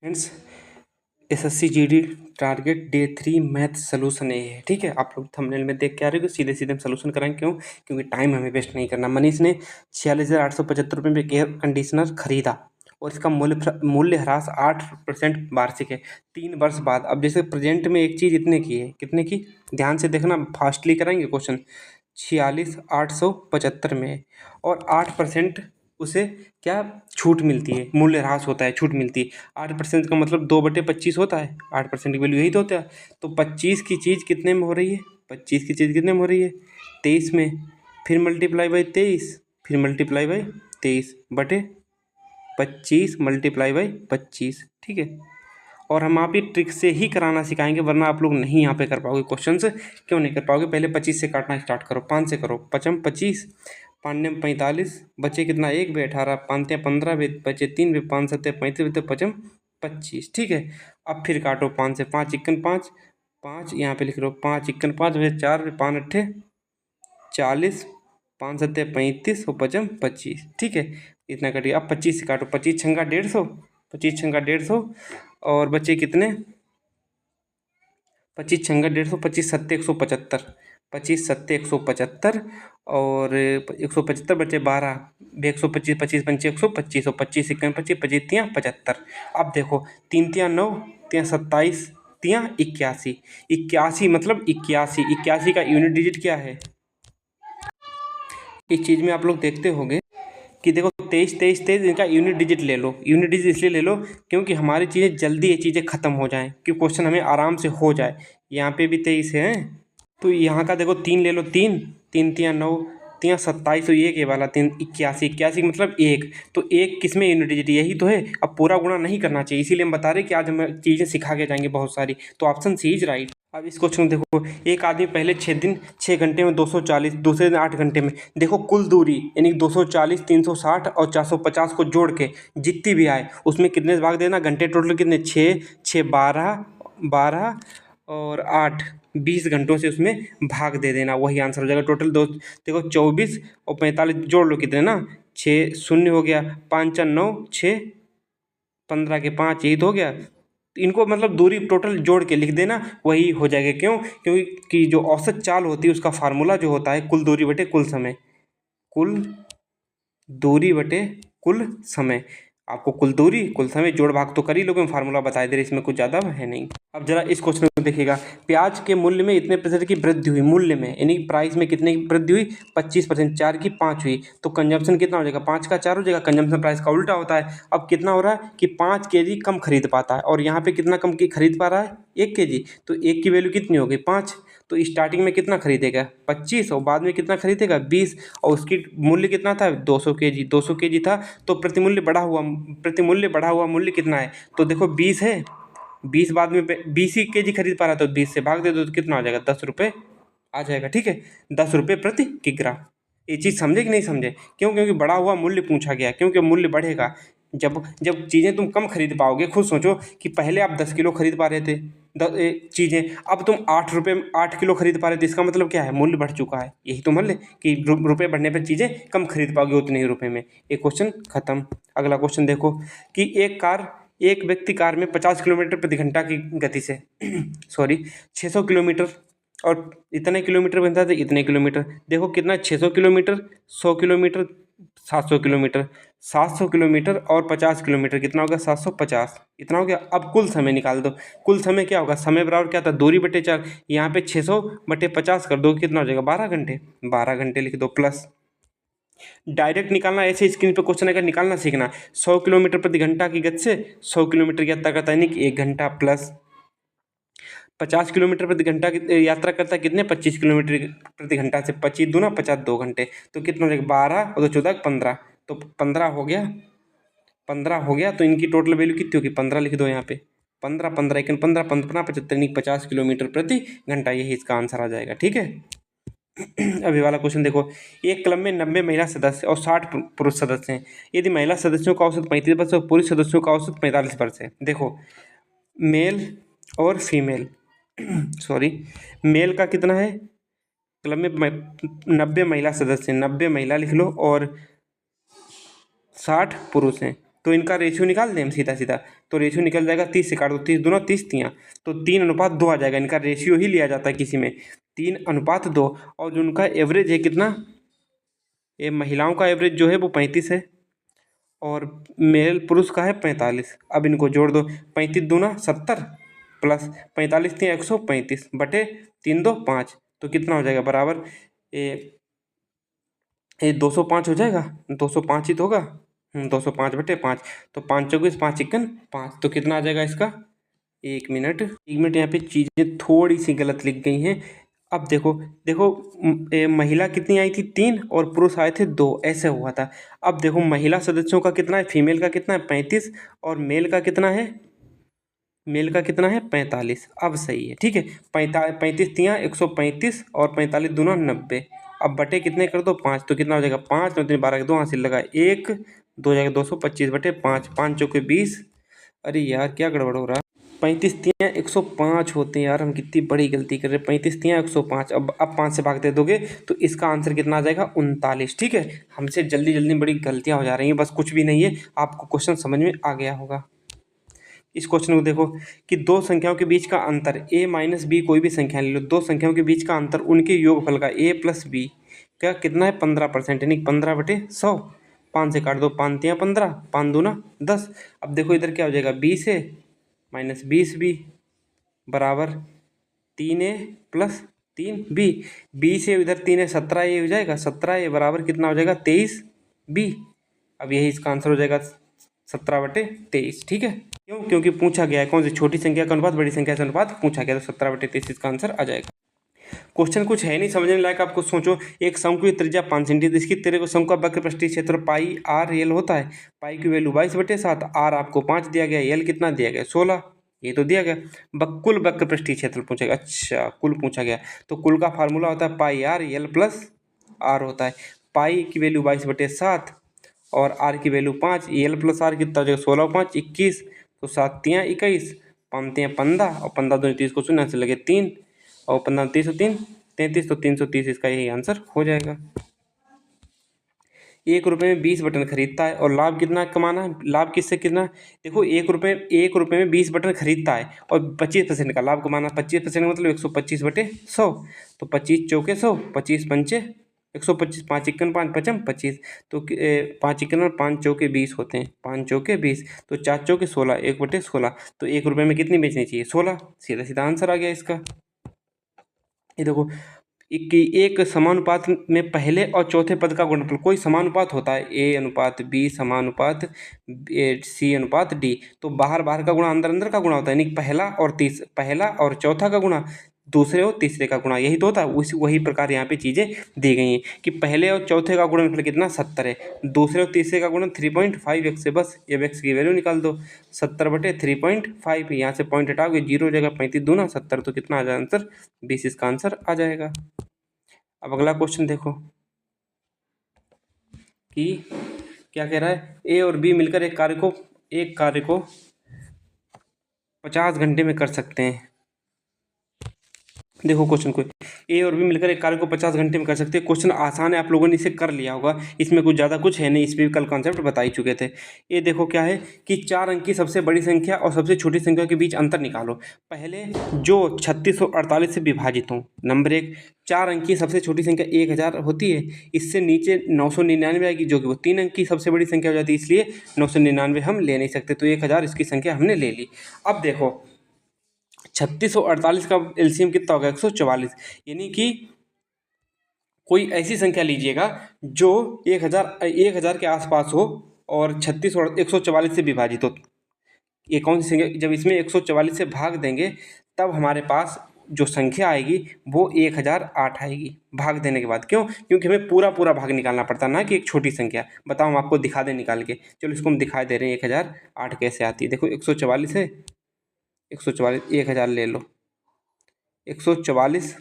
Friends, SSC GD target day 3 math solution ये है। ठीक है, आप लोग थंबनेल में देख के आ रहे हो, सीधे सीधे हम सोल्यूशन कराएंगे। क्यों? क्योंकि टाइम हमें वेस्ट नहीं करना। मनीष ने 46,875 रुपये में एयर कंडीशनर खरीदा और इसका मूल्य ह्रास 8% वार्षिक है 3 वर्ष बाद। अब जैसे प्रेजेंट में एक चीज़ इतने की है, कितने की? ध्यान से देखना, फास्टली कराएंगे क्वेश्चन। 46,875 में है और 8% उसे क्या छूट मिलती है, मूल्य ह्रास होता है, छूट मिलती है। 8% का मतलब 2/25 होता है। 8% की वैल्यू यही तो होता है। तो 25 की चीज़ कितने में हो रही है? 25 की चीज़ कितने में हो रही है? 23 में। फिर मल्टीप्लाई बाई 23, फिर मल्टीप्लाई बाई 23/25 मल्टीप्लाई बाई 25। ठीक है, और हम आप ही ट्रिक से ही कराना सिखाएंगे, वरना आप लोग नहीं यहाँ पे कर पाओगे क्वेश्चन। क्यों नहीं कर पाओगे? पहले 25 से काटना स्टार्ट करो। 5 से करो, 25, 5 45, बचे कितना? 1 बे 18, 5 15 बे, बचे 3 बे, 5 7 35 बे, 25। ठीक है, अब फिर काटो 5 से। 5 51 5, 5 यहाँ पे लिख लो। 5 51 5 बे 4 बे 5 8 40, 5 7 35 और 25। ठीक है, इतना कटिए। अब 25 से काटो। 25 छंगा 150, 25 छंगा 150 और बचे कितने? 25 छंगा 150, 25 सत्ते 175, 25 सत्ते 175 और 175 बचे 12, 125, 25 पंचे 125 और 25 इक्यावन 25, 25 तियाँ 75। अब देखो, 3 तियाँ 9, तियाँ 27, तियाँ 81। 81 मतलब 81। 81 का यूनिट डिजिट क्या है? इस चीज़ में आप लोग देखते होंगे कि देखो 23 23 23, इनका यूनिट डिजिट ले लो। यूनिट डिजिट इसलिए ले लो क्योंकि हमारी चीज़ें जल्दी ये चीज़ें ख़त्म हो जाएं, कि क्वेश्चन हमें आराम से हो जाए। यहाँ पे भी 23 है, तो यहाँ का देखो 3 ले लो। 3 3 तियाँ 9, तियाँ 27 और एक ये वाला 3 81। 81 मतलब 1, तो 1 किस में यूनिट डिजिट? यही तो है। अब पूरा गुणा नहीं करना चाहिए, इसीलिए हम बता रहे कि आज हम चीज़ें सिखा के जाएंगे बहुत सारी। तो ऑप्शन सी इज राइट। अब इस क्वेश्चन देखो, एक आदमी पहले 6 दिन 6 घंटे में 240, दूसरे दिन 8 घंटे में। देखो कुल दूरी यानी 240, 360 और 450 को जोड़ के जितनी भी आए उसमें कितने से भाग देना? घंटे टोटल कितने? 6 6 12 12 और 8 20 घंटों से उसमें भाग दे देना, वही आंसर हो जाएगा। टोटल दो देखो 24 और 45 जोड़ लो, कितने ना? 6 शून्य हो गया, 5 4 9 6, 15 के 5, यही तो हो गया। इनको मतलब दूरी टोटल जोड़ के लिख देना, वही हो जाएगा। क्यों? क्योंकि जो औसत चाल होती है उसका फार्मूला जो होता है कुल दूरी बटे कुल समय। कुल दूरी बटे कुल समय। आपको कुल दूरी कुल समय जोड़ भाग तो कर ही लोगे, फार्मूला बता दे रहे, इसमें कुछ ज़्यादा है नहीं। अब जरा इस क्वेश्चन को देखिएगा। प्याज के मूल्य में इतने प्रतिशत की वृद्धि हुई, मूल्य में यानी प्राइस में कितने की वृद्धि हुई? 25%। 4 की 5 हुई, तो कंजम्पशन कितना हो जाएगा? 5 का 4 हो जाएगा। कंजम्पशन प्राइस का उल्टा होता है। अब कितना हो रहा है कि 5 kg कम खरीद पाता है, और यहाँ पे कितना कम की खरीद पा रहा है? 1 kg। तो 1 की वैल्यू कितनी हो गई? 5। तो स्टार्टिंग में कितना खरीदेगा? 25, और बाद में कितना खरीदेगा? 20, और उसकी मूल्य कितना था? 200 kg। 200 kg था, तो प्रतिमूल्य बढ़ा हुआ मूल्य कितना है? तो देखो 20 है, 20 बाद में 20 ही के जी खरीद पा रहा, तो 20 से भाग दे दो तो कितना आ जाएगा? 10 रुपये आ जाएगा। ठीक है, 10 रुपये प्रति किग्रा। ये चीज़ समझे कि नहीं समझे? क्यों? क्योंकि बढ़ा हुआ मूल्य पूछा गया, क्योंकि मूल्य बढ़ेगा जब जब चीज़ें तुम कम खरीद पाओगे। खुद सोचो कि पहले आप 10 किलो खरीद पा रहे थे चीज़ें, अब तुम 8 रुपये में 8 किलो खरीद पा रहे थे। इसका मतलब क्या है? मूल्य बढ़ चुका है। यही तो मान ले कि रुपये बढ़ने पर चीज़ें कम खरीद पाओगे उतने ही रुपये में। एक क्वेश्चन खत्म। अगला क्वेश्चन देखो कि एक व्यक्ति कार में 50 किलोमीटर प्रति घंटा की गति से सॉरी 600 किलोमीटर और इतने किलोमीटर बनता था, इतने किलोमीटर। देखो कितना? 600 किलोमीटर, 100 किलोमीटर, 700 किलोमीटर। 700 किलोमीटर और 50 किलोमीटर कितना होगा? 750। इतना हो गया। अब कुल समय निकाल दो। कुल समय क्या होगा? समय बराबर क्या था? दूरी बटे 4। यहाँ पे 600 बटे 50 कर दो, कितना हो जाएगा? 12 घंटे। 12 घंटे लिख दो प्लस। डायरेक्ट निकालना, ऐसे स्क्रीन पे क्वेश्चन अगर निकालना सीखना। 100 किलोमीटर प्रति घंटा की गति से 100 किलोमीटर की यात्रा करता है, यानी कि 1 घंटा, प्लस 50 किलोमीटर प्रति घंटा की यात्रा करता है, कितने? 25 किलोमीटर प्रति घंटा से 25 दूना 50, 2 घंटे। तो कितना हो जाएगा? 12 और 2 14 15, तो 15 हो गया। 15 हो गया, तो इनकी टोटल वैल्यू कितनी होगी? 15 लिख दो यहाँ पे। 15 15 1 15 15 75, यानी 50 किलोमीटर प्रति घंटा। यही इसका आंसर आ जाएगा। ठीक है, अभी वाला क्वेश्चन देखो। एक क्लब में 90 महिला सदस्य और 60 पुरुष सदस्य हैं। यदि महिला सदस्यों का औसत 35 वर्ष और पुरुष सदस्यों का औसत 45 वर्ष है। देखो मेल और फीमेल सॉरी, मेल का कितना है? क्लब में 90 महिला सदस्य हैं, 90 महिला लिख लो और 60 पुरुष हैं। तो इनका रेशियो निकाल दें हम सीधा सीधा, तो रेशियो निकल जाएगा 30 से काट दो, 30 दूना 30 तियाँ, तो 3:2 आ जाएगा। इनका रेशियो ही लिया जाता है किसी में 3:2। और जो उनका एवरेज है कितना, ये महिलाओं का एवरेज जो है वो 35 है और मेल पुरुष का है 45। अब इनको जोड़ दो, 35 दूना 70 प्लस 45 तियाँ 135 बटे 3:2 5, तो कितना हो जाएगा बराबर ये 205 हो जाएगा। 205 ही तो होगा, 205/5, तो 5×4 5 चिकन 5, तो कितना आ जाएगा इसका। 1 मिनट यहाँ पे चीज़ें थोड़ी सी गलत लिख गई हैं। अब देखो देखो महिला कितनी आई थी 3 और पुरुष आए थे 2, ऐसे हुआ था। अब देखो महिला सदस्यों का कितना है, फीमेल का कितना है 35 और मेल का कितना है, 45। अब सही है, ठीक है। 35 तियाँ 135 और 45 दूना 90। अब बटे कितने कर दो 5, तो कितना हो जाएगा 5 9 3 12 2 हासिल लगा 1 2 जाएगा 225/5, 5 चौके 20। अरे यार क्या गड़बड़ हो रहा है, 35 तियाँ 105 होते हैं यार, हम कितनी बड़ी गलती कर रहे हैं। 35 तियाँ 105, अब 5 से भाग दे दोगे तो इसका आंसर कितना आ जाएगा 39, ठीक है। हमसे जल्दी जल्दी बड़ी गलतियाँ हो जा रही हैं, बस कुछ भी नहीं है, आपको क्वेश्चन समझ में आ गया होगा। इस क्वेश्चन को देखो कि दो संख्याओं के बीच का अंतर a माइनस बी, कोई भी संख्या ले लो, दो संख्याओं के बीच का अंतर उनके योगफल का a प्लस बी का कितना है 15%, यानी 15/100। 5 से काट दो, 5 तियाँ 15, 5 दूना 10। अब देखो इधर क्या हो जाएगा 20 है माइनस 20b बराबर 3a प्लस 3b। 20 है इधर 3 है 17a हो जाएगा, 17a बराबर कितना हो जाएगा 23b। अब यही इसका आंसर हो जाएगा 17/23, ठीक है। क्यों, क्योंकि पूछा गया है कौन सी छोटी संख्या का अनुपात बड़ी संख्या का अनुपात पूछा गया, तो 17/23 इसका आंसर आ जाएगा। क्वेश्चन कुछ है नहीं समझने लायक, आपको सोचो एक शंकु की त्रिज्या 5 सेंटीमीटर, इसकी तेरे को शंकु का वक्र पृष्ठीय क्षेत्र पाई आर एल होता है। पाई की वैल्यू 22/7, आर आपको 5 दिया गया, एल कितना दिया गया 16, ये तो दिया गया। कुल वक्र पृष्ठीय क्षेत्र पूछेगा, अच्छा कुल पूछा गया, तो कुल का फार्मूला होता है पाई आर एल प्लस आर होता है। पाई की वैल्यू 22/7 और आर की वैल्यू 5, एल प्लस आर कितना हो जाएगा 16 5 21, तो 7 तियाँ 21, 5 तियाँ 15 और 15 दूनी 30 को शून्य से लगे 3 और 15 30 3 33, तो 330 इसका यही आंसर हो जाएगा। 1 रुपये में 20 बटन खरीदता है और लाभ कितना कमाना है, लाभ किससे कितना, देखो 1 रुपये में 20 बटन खरीदता है और 25% का लाभ कमाना, 25% मतलब 125/100, तो 25 चौके 100, 25 पंचे 125, 5 इक्कन 5 पचम 25, तो 5 इक्कन 5 चौके 20 होते हैं, 5 चौके 20, तो 4 चौके 16, 1/16, तो 1 रुपये में कितनी बेचनी चाहिए 16, सीधा सीधा आंसर आ गया इसका। ये देखो एक समानुपात में पहले और चौथे पद का गुणनफल, कोई समानुपात होता है a अनुपात b समानुपात c अनुपात d, तो बाहर बाहर का गुणा अंदर अंदर का गुणा होता है, यानी पहला और चौथा का गुणा दूसरे और तीसरे का गुणा, यही तो होता है। उसी वही प्रकार यहाँ पे चीज़ें दी गई हैं कि पहले और चौथे का गुणनफल कितना 70 है, दूसरे और तीसरे का गुणन 3.5x है, बस ये x की वैल्यू निकाल दो 70/3.5, यहाँ से पॉइंट हटाओगे 0 हो जाएगा, 35 दूना 70, तो कितना आ जाएगा आंसर 20, इसका आंसर आ जाएगा। अब अगला क्वेश्चन देखो कि क्या कह रहा है, ए और बी मिलकर एक कार्य को 50 घंटे में कर सकते हैं। देखो क्वेश्चन को, ए और बी मिलकर एक कार्य को 50 घंटे में कर सकते हैं। क्वेश्चन आसान है, आप लोगों ने इसे कर लिया होगा, इसमें कुछ ज़्यादा कुछ है नहीं, इस पर भी कल कॉन्सेप्ट बता ही चुके थे। ये देखो क्या है कि 4 अंक की सबसे बड़ी संख्या और सबसे छोटी संख्या के बीच अंतर निकालो। पहले जो 3648 से विभाजित हो, नंबर 1, 4 अंक की सबसे छोटी संख्या 1000 होती है, इससे नीचे 999 आएगी, जो कि वो 3 अंक की सबसे बड़ी संख्या हो जाती है, इसलिए 999 हम ले नहीं सकते, तो 1000 इसकी संख्या हमने ले ली। अब देखो 3648 का एलसीएम कितना होगा 144, यानी कि कोई ऐसी संख्या लीजिएगा जो 1000 के आसपास हो और 36 और 144 से विभाजित हो। ये कौन सी संख्या, जब इसमें 144 से भाग देंगे तब हमारे पास जो संख्या आएगी वो 1008 आएगी भाग देने के बाद। क्यों, क्योंकि हमें पूरा पूरा भाग निकालना पड़ता है ना कि एक छोटी संख्या। बताओ हम आपको दिखा दें निकाल के, चलो इसको हम दिखा दे रहे हैं 1008 कैसे आती है। देखो 144 है, 144 1000 ले लो, 144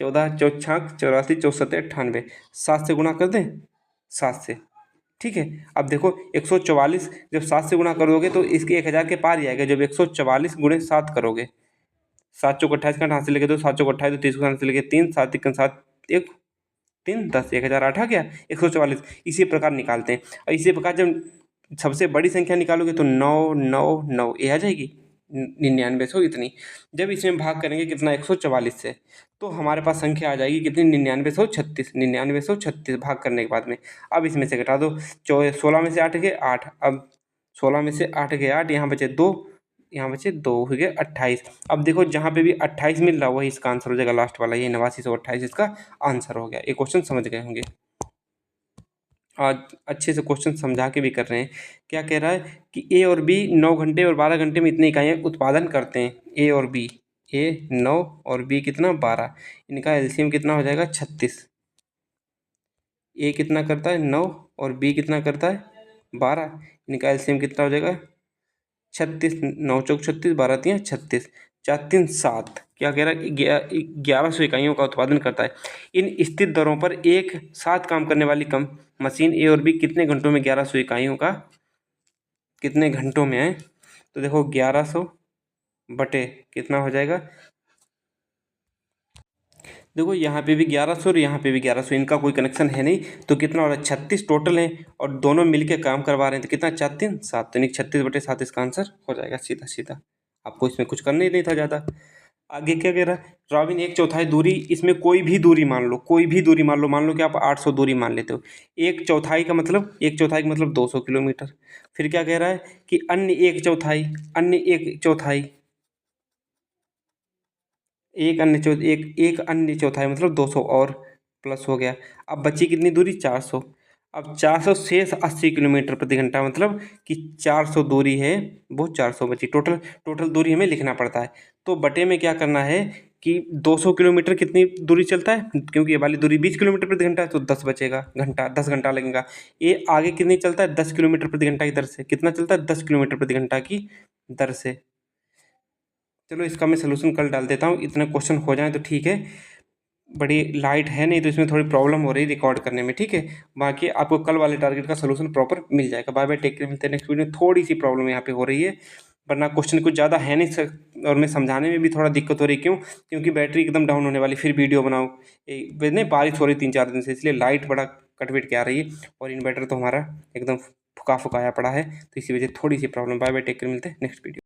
14 चौछाक 84 64 98, 7 से गुणा कर दें, 7 से, ठीक है। अब देखो 144 जब 7 से गुणा करोगे तो इसके 1000 के पार ही आएगा, जब 144 × 7 करोगे, 7 चौक 28 का हाथ से लेके 2, 7 चौक 28 तो 30 को हाथ से लेके 3, 7 1 7 1 3 10, 1008 आ गया 144। इसी प्रकार निकालते हैं, और इसी प्रकार जब सबसे बड़ी संख्या निकालोगे तो 9 9 9 ये आ जाएगी 9900 इतनी। जब इसमें भाग करेंगे कितना 144 से, तो हमारे पास संख्या आ जाएगी कितनी 9936 9936 भाग करने के बाद में। अब इसमें से घटा दो 16 में से 8 गए 8, अब 16 में से 8 गए 8, यहाँ बचे 2, यहाँ बचे 2 हो गए 28। अब देखो जहाँ पे भी 28 मिल रहा है वही इसका आंसर हो जाएगा, लास्ट वाला ये 8928 इसका आंसर हो गया। ये क्वेश्चन समझ गए होंगे। आज अच्छे से क्वेश्चन समझा के भी कर रहे हैं। क्या कह रहा है कि ए और बी 9 घंटे और 12 घंटे में इतनी इकाइयाँ उत्पादन करते हैं। ए और बी, ए 9 और बी कितना 12, इनका एलसीएम कितना हो जाएगा 36। ए कितना करता है 9 और बी कितना करता है 12, इनका एलसीएम कितना हो जाएगा 36। 9 चौक 36, 12 तियाँ 36, 4 3 7। क्या कह रहा है 1100 इकाइयों का उत्पादन करता है। इन स्थिर दरों पर एक साथ काम करने वाली कम मशीन ए और बी कितने घंटों में 1100 इकाइयों का, कितने घंटों में है। तो देखो 1100 बटे कितना हो जाएगा, देखो यहाँ पे भी 1100 और यहाँ पे भी 1100, इनका कोई कनेक्शन है नहीं, तो कितना हो रहा है 36 टोटल है और दोनों मिलके काम करवा रहे हैं, तो कितना 4 3 7, यानी 36 बटे 7 इसका आंसर हो जाएगा सीधा सीधा। आपको इसमें कुछ करना ही नहीं था ज़्यादा। आगे क्या कह रहा है, रॉबिन 1/4 दूरी, इसमें कोई भी दूरी मान लो, कोई भी दूरी मान लो कि आप 800 दूरी मान लेते हो। 1/4 का मतलब 1/4 का मतलब 200 किलोमीटर। फिर क्या कह रहा है कि अन्य 1/4, अन्य 1/4, एक अन्य चौथाई मतलब 200 और प्लस हो गया। अब बची कितनी दूरी 400। अब 400 शेष 80 किलोमीटर प्रति घंटा, मतलब कि 400 दूरी है वो 400 बची। टोटल दूरी हमें लिखना पड़ता है, तो बटे में क्या करना है कि 200 किलोमीटर कितनी दूरी चलता है, क्योंकि ये वाली दूरी 20 किलोमीटर प्रति घंटा है, तो 10 बचेगा घंटा, 10 घंटा लगेगा। ये आगे कितनी चलता है 10 किलोमीटर प्रति घंटा की दर से, कितना चलता है 10 किलोमीटर प्रति घंटा की दर से। चलो इसका मैं सलूशन कल डाल देता हूँ, इतने क्वेश्चन हो जाएं तो ठीक है। बड़ी लाइट है नहीं तो इसमें थोड़ी प्रॉब्लम हो रही है रिकॉर्ड करने में, ठीक है। बाकी आपको कल वाले टारगेट का सलूशन प्रॉपर मिल जाएगा। बाय बाय, टेक केयर, मिलते हैं नेक्स्ट वीडियो में। थोड़ी सी प्रॉब्लम यहाँ पे हो रही है, वरना क्वेश्चन कुछ ज़्यादा है नहीं सर, और मैं समझाने में भी थोड़ा दिक्कत हो रही है। क्यों? क्योंकि बैटरी एकदम डाउन होने वाली, फिर वीडियो बनाओ। नहीं, बारिश हो रही 3 4 दिन से, इसलिए लाइट बड़ा कटविट के आ रही है, और इन्वर्टर तो हमारा एकदम फुका फुकाया पड़ा है, तो इसी वजह थोड़ी सी problem. Bye bye, take care, मिलते हैं नेक्स्ट वीडियो।